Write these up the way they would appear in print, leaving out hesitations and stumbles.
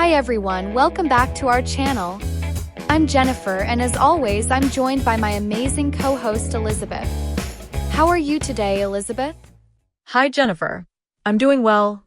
Hi everyone, welcome back to our channel. I'm Jennifer, and as always, I'm joined by my amazing co-host Elizabeth. How are you today, Elizabeth? Hi, Jennifer. I'm doing well,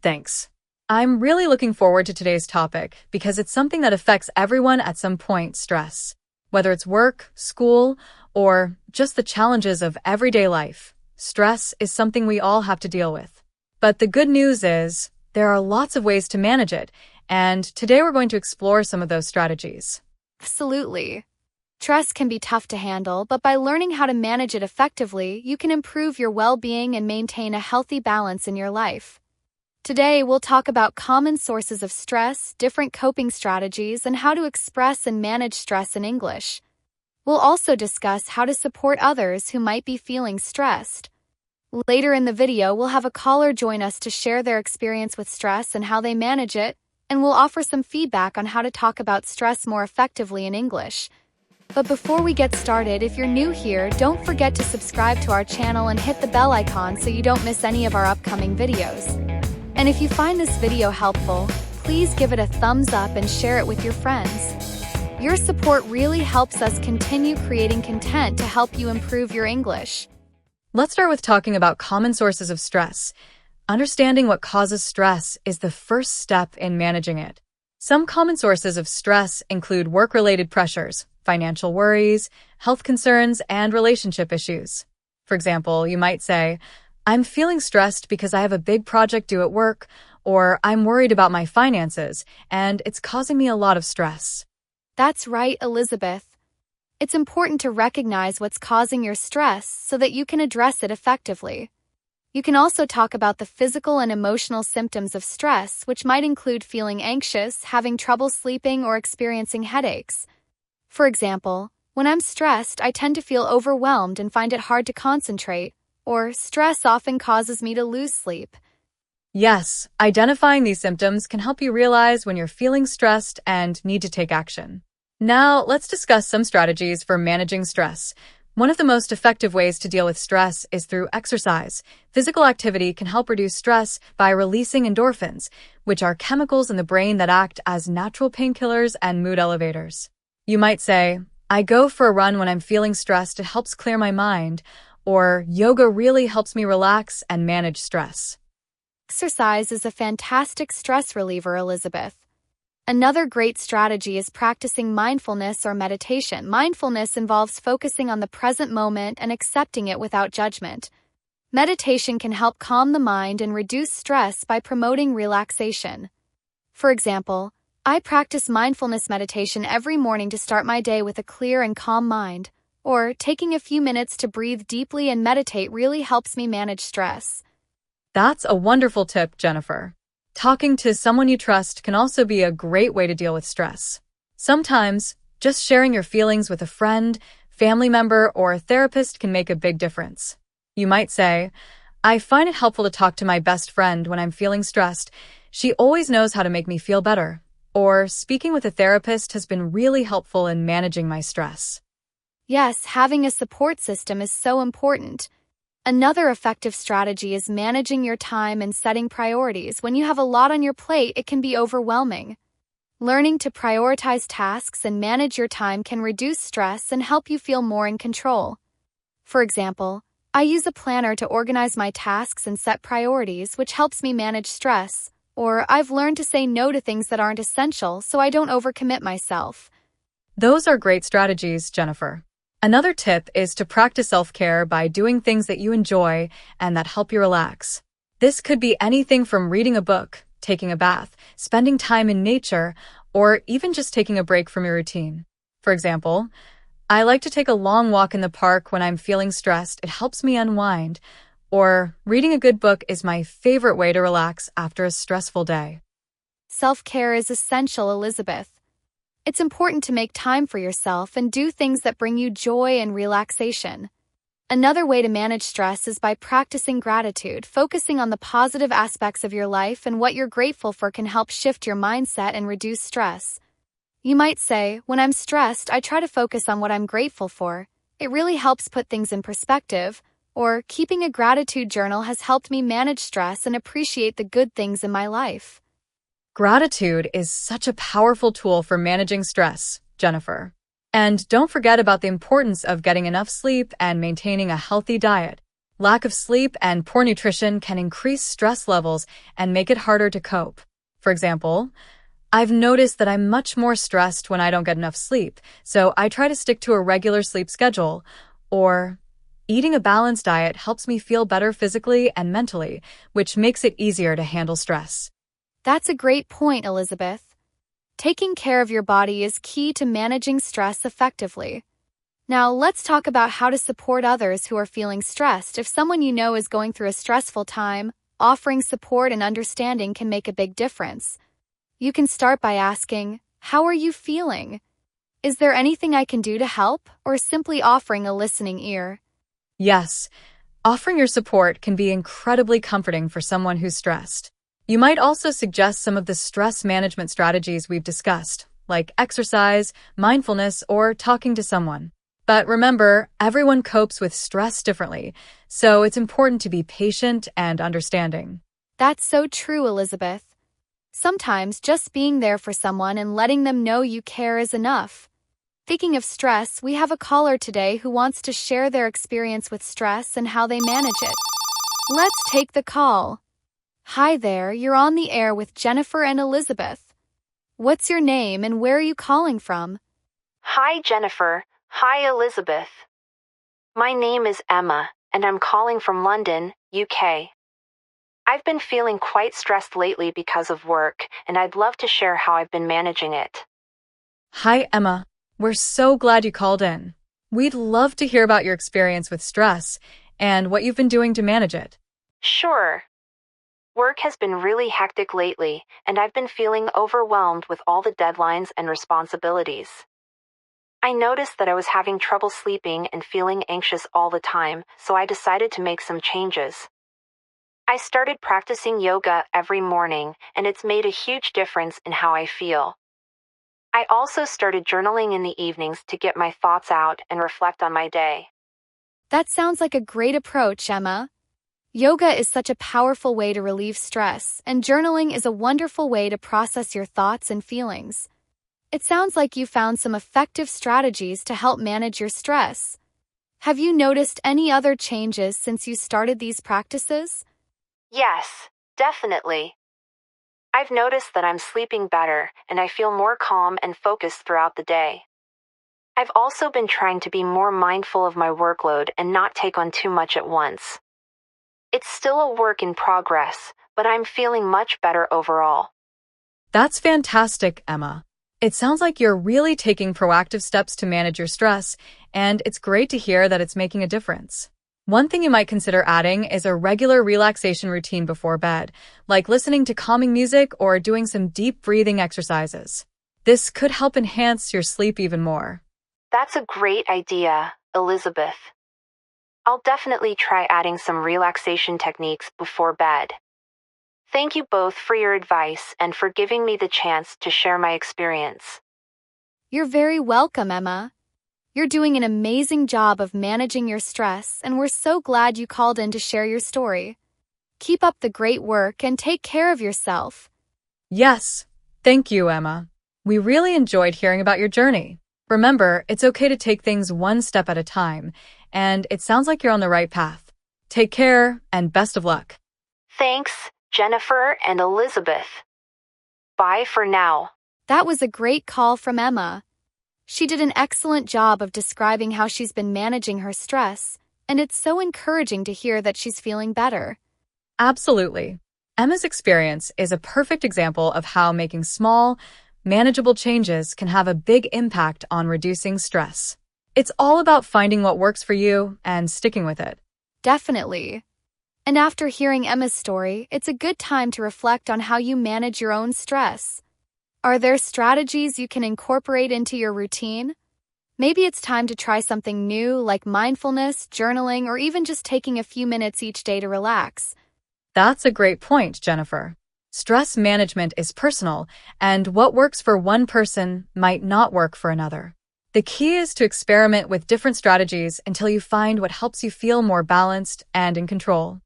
thanks. I'm really looking forward to today's topic because it's something that affects everyone at some point, stress. Whether it's work, school, or just the challenges of everyday life, stress is something we all have to deal with. But the good news is, there are lots of ways to manage it, and today we're going to explore some of those strategies. Absolutely. Stress can be tough to handle, but by learning how to manage it effectively, you can improve your well-being and maintain a healthy balance in your life. Today, we'll talk about common sources of stress, different coping strategies, and how to express and manage stress in English. We'll also discuss how to support others who might be feeling stressed. Later in the video, we'll have a caller join us to share their experience with stress and how they manage it, and we'll offer some feedback on how to talk about stress more effectively in English. But before we get started, if you're new here, don't forget to subscribe to our channel and hit the bell icon so you don't miss any of our upcoming videos. And if you find this video helpful, please give it a thumbs up and share it with your friends. Your support really helps us continue creating content to help you improve your English. Let's start with talking about common sources of stress. Understanding what causes stress is the first step in managing it. Some common sources of stress include work-related pressures, financial worries, health concerns, and relationship issues. For example, you might say, I'm feeling stressed because I have a big project due at work, or I'm worried about my finances, and it's causing me a lot of stress. That's right, Elizabeth. It's important to recognize what's causing your stress so that you can address it effectively. You can also talk about the physical and emotional symptoms of stress, which might include feeling anxious, having trouble sleeping, or experiencing headaches. For example, when I'm stressed, I tend to feel overwhelmed and find it hard to concentrate, or stress often causes me to lose sleep. Yes, identifying these symptoms can help you realize when you're feeling stressed and need to take action. Now, let's discuss some strategies for managing stress. One of the most effective ways to deal with stress is through exercise. Physical activity can help reduce stress by releasing endorphins, which are chemicals in the brain that act as natural painkillers and mood elevators. You might say, I go for a run when I'm feeling stressed, it helps clear my mind, or yoga really helps me relax and manage stress. Exercise is a fantastic stress reliever, Elizabeth. Another great strategy is practicing mindfulness or meditation. Mindfulness involves focusing on the present moment and accepting it without judgment. Meditation can help calm the mind and reduce stress by promoting relaxation. For example, I practice mindfulness meditation every morning to start my day with a clear and calm mind, or taking a few minutes to breathe deeply and meditate really helps me manage stress. That's a wonderful tip, Jennifer. Talking to someone you trust can also be a great way to deal with stress. Sometimes, just sharing your feelings with a friend, family member, or a therapist can make a big difference. You might say, I find it helpful to talk to my best friend when I'm feeling stressed. She always knows how to make me feel better. Or speaking with a therapist has been really helpful in managing my stress. Yes, having a support system is so important. Another effective strategy is managing your time and setting priorities. When you have a lot on your plate, it can be overwhelming. Learning to prioritize tasks and manage your time can reduce stress and help you feel more in control. For example, I use a planner to organize my tasks and set priorities, which helps me manage stress. Or I've learned to say no to things that aren't essential so I don't overcommit myself. Those are great strategies, Jennifer. Another tip is to practice self-care by doing things that you enjoy and that help you relax. This could be anything from reading a book, taking a bath, spending time in nature, or even just taking a break from your routine. For example, I like to take a long walk in the park when I'm feeling stressed. It helps me unwind. Or reading a good book is my favorite way to relax after a stressful day. Self-care is essential, Elizabeth. It's important to make time for yourself and do things that bring you joy and relaxation. Another way to manage stress is by practicing gratitude. Focusing on the positive aspects of your life and what you're grateful for can help shift your mindset and reduce stress. You might say, when I'm stressed, I try to focus on what I'm grateful for. It really helps put things in perspective. Or, keeping a gratitude journal has helped me manage stress and appreciate the good things in my life. Gratitude is such a powerful tool for managing stress, Jennifer. And don't forget about the importance of getting enough sleep and maintaining a healthy diet. Lack of sleep and poor nutrition can increase stress levels and make it harder to cope. For example, I've noticed that I'm much more stressed when I don't get enough sleep, so I try to stick to a regular sleep schedule. Or eating a balanced diet helps me feel better physically and mentally, which makes it easier to handle stress. That's a great point, Elizabeth. Taking care of your body is key to managing stress effectively. Now, let's talk about how to support others who are feeling stressed. If someone you know is going through a stressful time, offering support and understanding can make a big difference. You can start by asking, "How are you feeling? Is there anything I can do to help?" or simply offering a listening ear. Yes, offering your support can be incredibly comforting for someone who's stressed. You might also suggest some of the stress management strategies we've discussed, like exercise, mindfulness, or talking to someone. But remember, everyone copes with stress differently, so it's important to be patient and understanding. That's so true, Elizabeth. Sometimes just being there for someone and letting them know you care is enough. Speaking of stress, we have a caller today who wants to share their experience with stress and how they manage it. Let's take the call. Hi there, you're on the air with Jennifer and Elizabeth. What's your name and where are you calling from? Hi, Jennifer. Hi, Elizabeth. My name is Emma, and I'm calling from London, UK. I've been feeling quite stressed lately because of work, and I'd love to share how I've been managing it. Hi, Emma. We're so glad you called in. We'd love to hear about your experience with stress and what you've been doing to manage it. Sure. Work has been really hectic lately, and I've been feeling overwhelmed with all the deadlines and responsibilities. I noticed that I was having trouble sleeping and feeling anxious all the time, so I decided to make some changes. I started practicing yoga every morning, and it's made a huge difference in how I feel. I also started journaling in the evenings to get my thoughts out and reflect on my day. That sounds like a great approach, Emma. Yoga is such a powerful way to relieve stress, and journaling is a wonderful way to process your thoughts and feelings. It sounds like you found some effective strategies to help manage your stress. Have you noticed any other changes since you started these practices? Yes, definitely. I've noticed that I'm sleeping better, and I feel more calm and focused throughout the day. I've also been trying to be more mindful of my workload and not take on too much at once. It's still a work in progress, but I'm feeling much better overall. That's fantastic, Emma. It sounds like you're really taking proactive steps to manage your stress, and it's great to hear that it's making a difference. One thing you might consider adding is a regular relaxation routine before bed, like listening to calming music or doing some deep breathing exercises. This could help enhance your sleep even more. That's a great idea, Elizabeth. I'll definitely try adding some relaxation techniques before bed. Thank you both for your advice and for giving me the chance to share my experience. You're very welcome, Emma. You're doing an amazing job of managing your stress, and we're so glad you called in to share your story. Keep up the great work and take care of yourself. Yes, thank you, Emma. We really enjoyed hearing about your journey. Remember, it's okay to take things one step at a time, and it sounds like you're on the right path. Take care, and best of luck. Thanks, Jennifer and Elizabeth. Bye for now. That was a great call from Emma. She did an excellent job of describing how she's been managing her stress, and it's so encouraging to hear that she's feeling better. Absolutely. Emma's experience is a perfect example of how making small, manageable changes can have a big impact on reducing stress. It's all about finding what works for you and sticking with it. Definitely. And after hearing Emma's story, it's a good time to reflect on how you manage your own stress. Are there strategies you can incorporate into your routine? Maybe it's time to try something new like mindfulness, journaling, or even just taking a few minutes each day to relax. That's a great point, Jennifer. Stress management is personal, and what works for one person might not work for another. The key is to experiment with different strategies until you find what helps you feel more balanced and in control.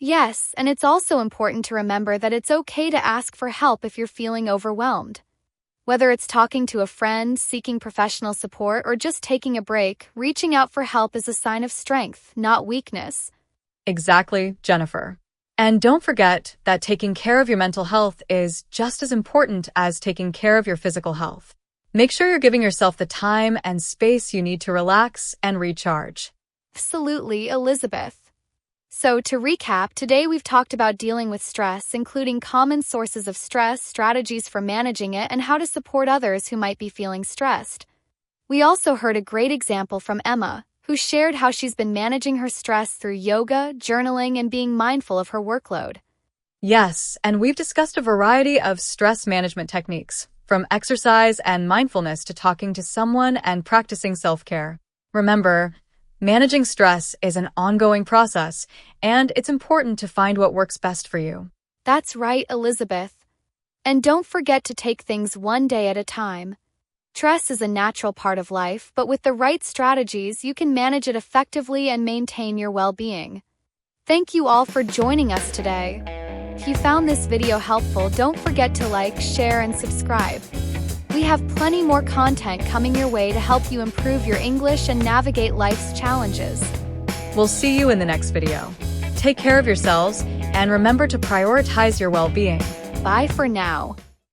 Yes, and it's also important to remember that it's okay to ask for help if you're feeling overwhelmed. Whether it's talking to a friend, seeking professional support, or just taking a break, reaching out for help is a sign of strength, not weakness. Exactly, Jennifer. And don't forget that taking care of your mental health is just as important as taking care of your physical health. Make sure you're giving yourself the time and space you need to relax and recharge. Absolutely, Elizabeth. So, to recap, today we've talked about dealing with stress, including common sources of stress, strategies for managing it, and how to support others who might be feeling stressed. We also heard a great example from Emma, who shared how she's been managing her stress through yoga, journaling, and being mindful of her workload. Yes, and we've discussed a variety of stress management techniques, from exercise and mindfulness to talking to someone and practicing self-care. Remember, managing stress is an ongoing process, and it's important to find what works best for you. That's right, Elizabeth. And don't forget to take things one day at a time. Stress is a natural part of life, but with the right strategies, you can manage it effectively and maintain your well-being. Thank you all for joining us today. If you found this video helpful, don't forget to like, share, and subscribe. We have plenty more content coming your way to help you improve your English and navigate life's challenges. We'll see you in the next video. Take care of yourselves, and remember to prioritize your well-being. Bye for now.